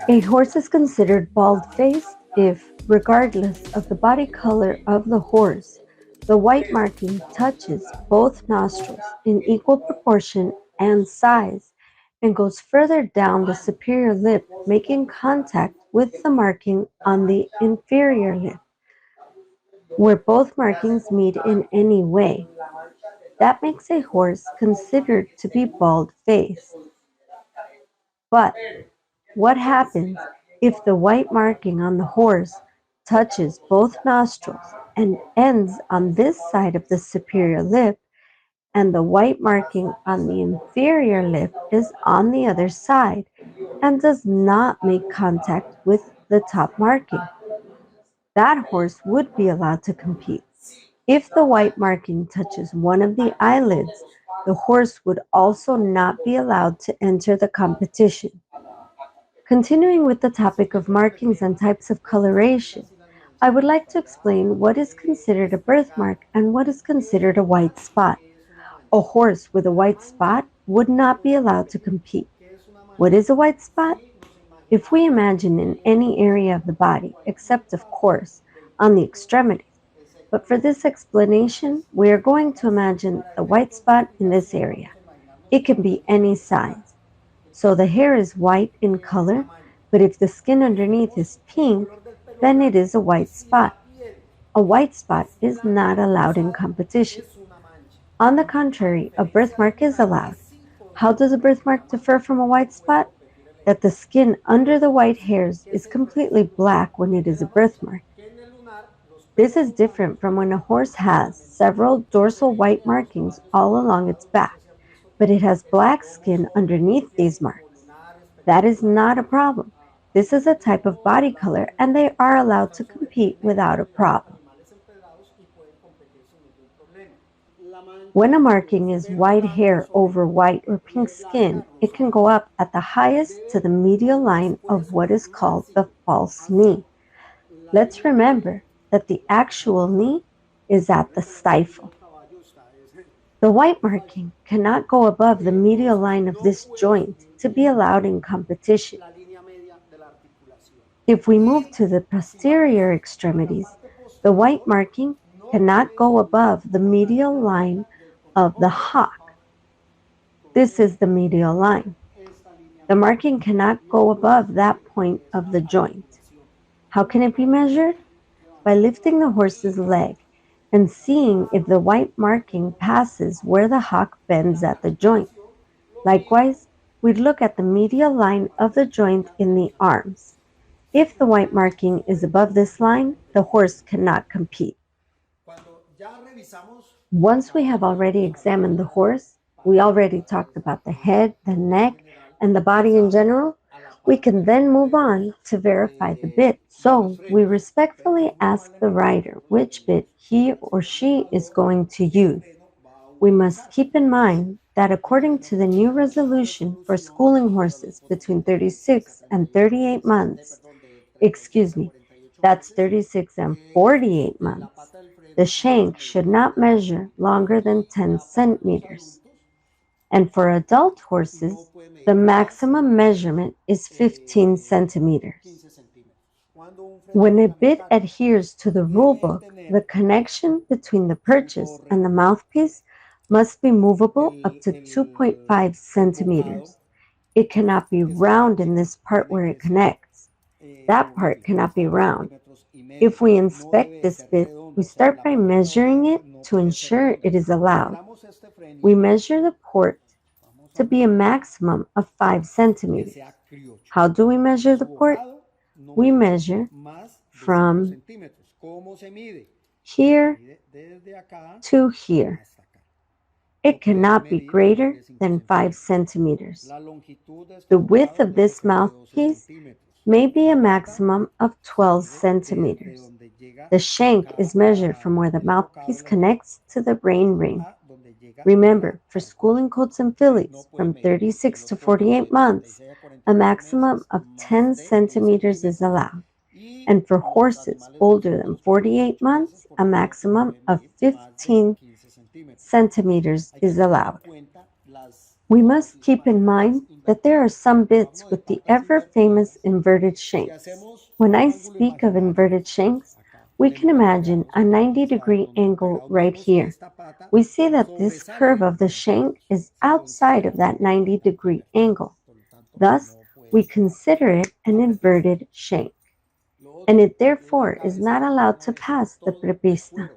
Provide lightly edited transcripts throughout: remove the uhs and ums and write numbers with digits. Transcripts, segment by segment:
A horse is considered bald-faced if, regardless of the body color of the horse, the white marking touches both nostrils in equal proportion and size and goes further down the superior lip, making contact with the marking on the inferior lip, where both markings meet in any way. That makes a horse considered to be bald-faced. But what happens if the white marking on the horse touches both nostrils and ends on this side of the superior lip, and the white marking on the inferior lip is on the other side and does not make contact with the top marking? That horse would be allowed to compete. If the white marking touches one of the eyelids, the horse would also not be allowed to enter the competition. Continuing with the topic of markings and types of coloration, I would like to explain what is considered a birthmark and what is considered a white spot. A horse with a white spot would not be allowed to compete. What is a white spot? If we imagine in any area of the body, except of course on the extremities, but for this explanation, we are going to imagine the white spot in this area. It can be any size. So the hair is white in color, but if the skin underneath is pink, then it is a white spot. A white spot is not allowed in competition. On the contrary, a birthmark is allowed. How does a birthmark differ from a white spot? That the skin under the white hairs is completely black when it is a birthmark. This is different from when a horse has several dorsal white markings all along its back, but it has black skin underneath these marks. That is not a problem. This is a type of body color and they are allowed to compete without a problem. When a marking is white hair over white or pink skin, it can go up at the highest to the medial line of what is called the false knee. Let's remember that the actual knee is at the stifle. The white marking cannot go above the medial line of this joint to be allowed in competition. If we move to the posterior extremities, the white marking cannot go above the medial line of the hock. This is the medial line. The marking cannot go above that point of the joint. How can it be measured? By lifting the horse's leg and seeing if the white marking passes where the hock bends at the joint. Likewise, we'd look at the medial line of the joint in the arms. If the white marking is above this line, the horse cannot compete. Once we have already examined the horse, we already talked about the head, the neck, and the body in general, we can then move on to verify the bit. So we respectfully ask the rider which bit he or she is going to use. We must keep in mind that according to the new resolution for schooling horses between 36 and 38 months, that's 36 and 48 months, the shank should not measure longer than 10 centimeters. And for adult horses, the maximum measurement is 15 centimeters. When a bit adheres to the rulebook, the connection between the purchase and the mouthpiece must be movable up to 2.5 centimeters. It cannot be round in this part where it connects. That part cannot be round. If we inspect this bit, we start by measuring it to ensure it is allowed. We measure the port to be a maximum of 5 centimeters. How do we measure the port? We measure from here to here. It cannot be greater than 5 centimeters. The width of this mouthpiece may be a maximum of 12 centimeters. The shank is measured from where the mouthpiece connects to the rein ring. Remember, for schooling colts and fillies from 36 to 48 months, a maximum of 10 centimeters is allowed. And for horses older than 48 months, a maximum of 15 centimeters is allowed. We must keep in mind that there are some bits with the ever-famous inverted shanks. When I speak of inverted shanks, we can imagine a 90-degree angle right here. We see that this curve of the shank is outside of that 90-degree angle. Thus, we consider it an inverted shank, and it therefore is not allowed to pass the prepista.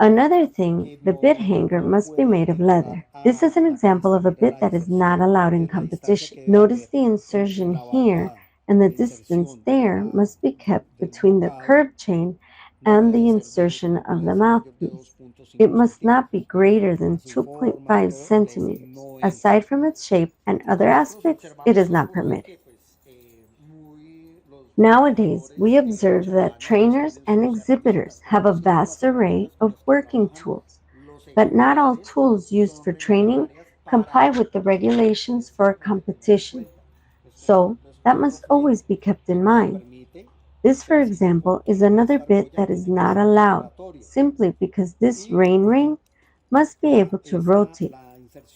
Another thing, the bit hanger must be made of leather. This is an example of a bit that is not allowed in competition. Notice the insertion here, and the distance there must be kept between the curved chain and the insertion of the mouthpiece. It must not be greater than 2.5 centimeters. Aside from its shape and other aspects, it is not permitted. Nowadays, we observe that trainers and exhibitors have a vast array of working tools, but not all tools used for training comply with the regulations for a competition. So, that must always be kept in mind. This, for example, is another bit that is not allowed, simply because this rain ring must be able to rotate.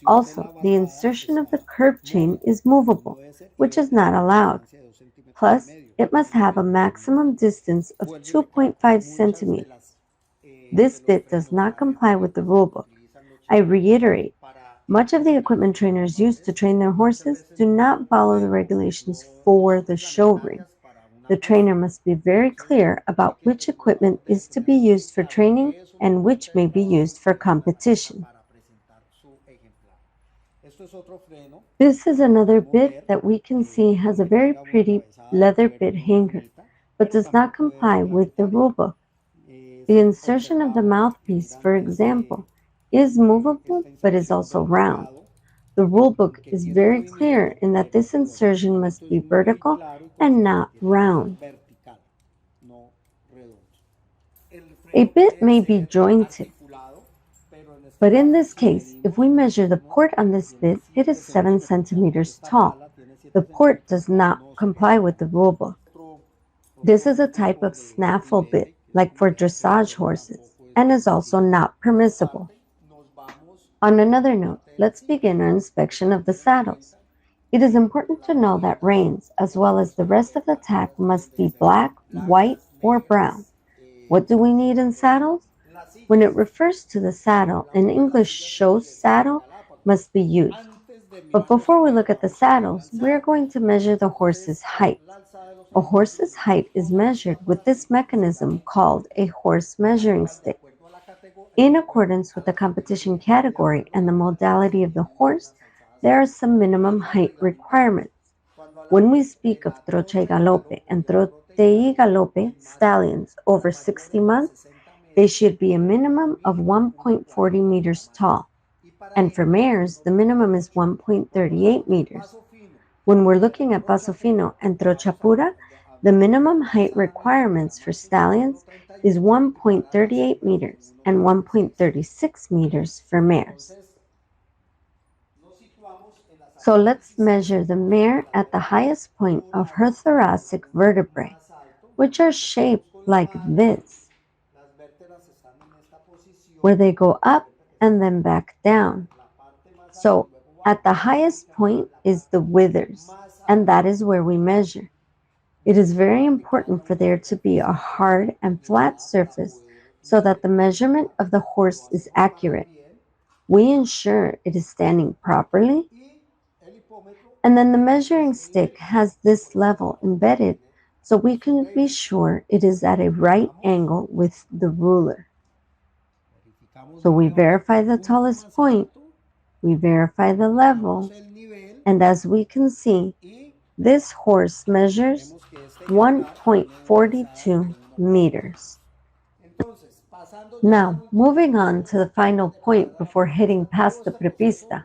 Also, the insertion of the curved chain is movable, which is not allowed. Plus, it must have a maximum distance of 2.5 centimeters. This bit does not comply with the rulebook. I reiterate, much of the equipment trainers use to train their horses do not follow the regulations for the show ring. The trainer must be very clear about which equipment is to be used for training and which may be used for competition. This is another bit that we can see has a very pretty leather bit hanger, but does not comply with the rulebook. The insertion of the mouthpiece, for example, is movable but is also round. The rulebook is very clear in that this insertion must be vertical and not round. A bit may be jointed, but in this case, if we measure the port on this bit, it is 7 centimeters tall. The port does not comply with the rulebook. This is a type of snaffle bit, like for dressage horses, and is also not permissible. On another note, let's begin our inspection of the saddles. It is important to know that reins, as well as the rest of the tack, must be black, white, or brown. What do we need in saddles? When it refers to the saddle, an English show saddle must be used. But before we look at the saddles, we are going to measure the horse's height. A horse's height is measured with this mechanism called a horse measuring stick. In accordance with the competition category and the modality of the horse, there are some minimum height requirements. When we speak of trocha y galope and trote y galope stallions over 60 months, they should be a minimum of 1.40 meters tall, and for mares, the minimum is 1.38 meters. When we're looking at Paso Fino and Trocha Pura, the minimum height requirements for stallions is 1.38 meters and 1.36 meters for mares. So let's measure the mare at the highest point of her thoracic vertebrae, which are shaped like this, where they go up and then back down. So at the highest point is the withers, and that is where we measure. It is very important for there to be a hard and flat surface so that the measurement of the horse is accurate. We ensure it is standing properly, and then the measuring stick has this level embedded so we can be sure it is at a right angle with the ruler. So we verify the tallest point, we verify the level, and as we can see, this horse measures 1.42 meters. Now, moving on to the final point before heading past the Prepista.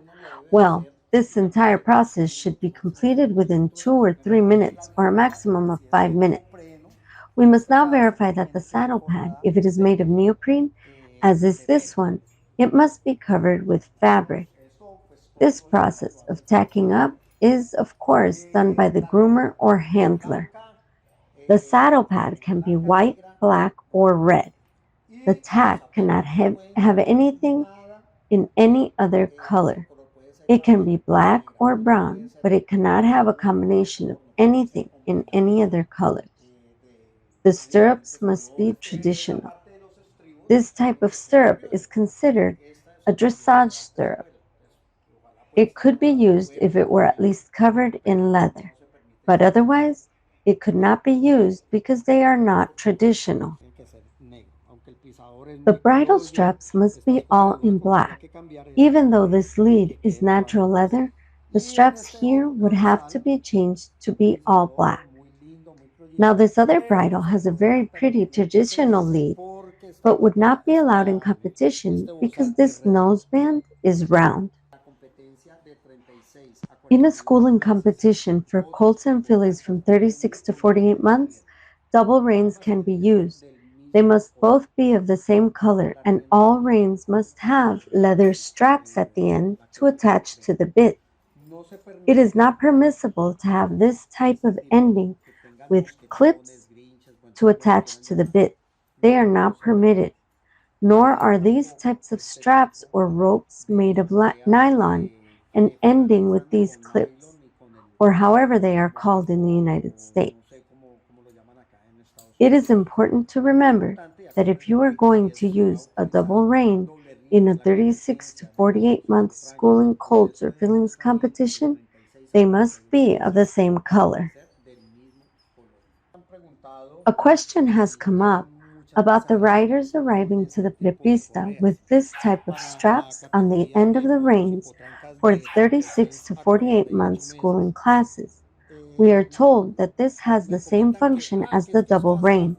Well, this entire process should be completed within 2 or 3 minutes, or a maximum of 5 minutes. We must now verify that the saddle pad, if it is made of neoprene, as is this one, it must be covered with fabric. This process of tacking up is, of course, done by the groomer or handler. The saddle pad can be white, black, or red. The tack cannot have anything in any other color. It can be black or brown, but it cannot have a combination of anything in any other colors. The stirrups must be traditional. This type of stirrup is considered a dressage stirrup. It could be used if it were at least covered in leather, but otherwise it could not be used because they are not traditional. The bridle straps must be all in black. Even though this lead is natural leather, the straps here would have to be changed to be all black. Now this other bridle has a very pretty traditional lead, but would not be allowed in competition because this noseband is round. In a schooling competition for colts and fillies from 36 to 48 months, double reins can be used. They must both be of the same color and all reins must have leather straps at the end to attach to the bit. It is not permissible to have this type of ending with clips to attach to the bit. They are not permitted, nor are these types of straps or ropes made of nylon and ending with these clips, or however they are called in the United States. It is important to remember that if you are going to use a double rein in a 36 to 48 month schooling colts or fillings competition, they must be of the same color. A question has come up about the riders arriving to the Prepista with this type of straps on the end of the reins for 36 to 48 month schooling classes. We are told that this has the same function as the double rein.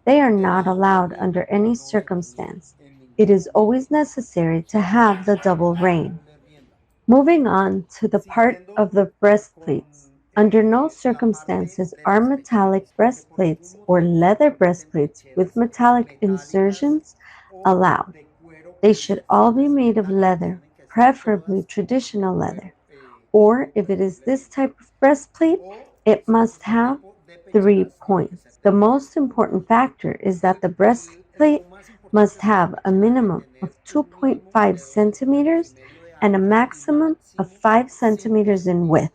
They are not allowed under any circumstance. It is always necessary to have the double rein. Moving on to the part of the breastplates. Under no circumstances are metallic breastplates or leather breastplates with metallic insertions allowed. They should all be made of leather, preferably traditional leather. Or if it is this type of breastplate, it must have 3 points. The most important factor is that the breastplate must have a minimum of 2.5 centimeters and a maximum of 5 centimeters in width.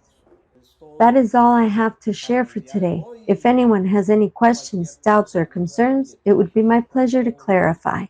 That is all I have to share for today. If anyone has any questions, doubts, or concerns, it would be my pleasure to clarify.